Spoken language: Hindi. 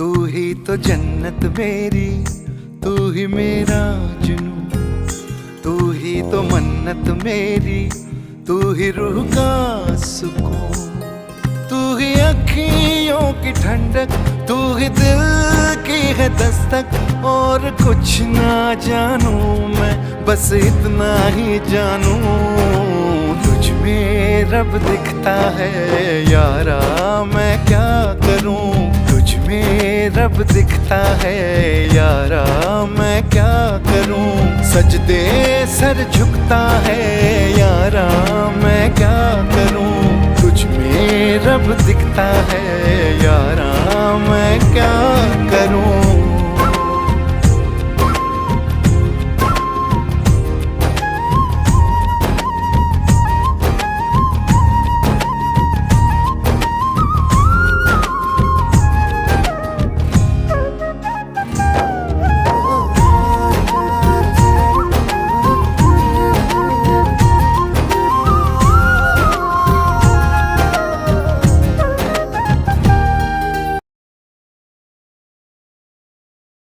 तू ही तो जन्नत मेरी, तू ही मेरा जुनून, तू ही तो मन्नत मेरी, तू ही रूह का सुकून, तू ही अखियों की ठंडक, तू ही दिल की है दस्तक। और कुछ ना जानू मैं, बस इतना ही जानू, तुझ में रब दिखता है यारा, मैं क्या करूं। तुझ में रब दिखता है यारा, मैं क्या करूं। सजदे सर झुकता है यारा, मैं क्या करूं। तुझ में रब दिखता है यारा,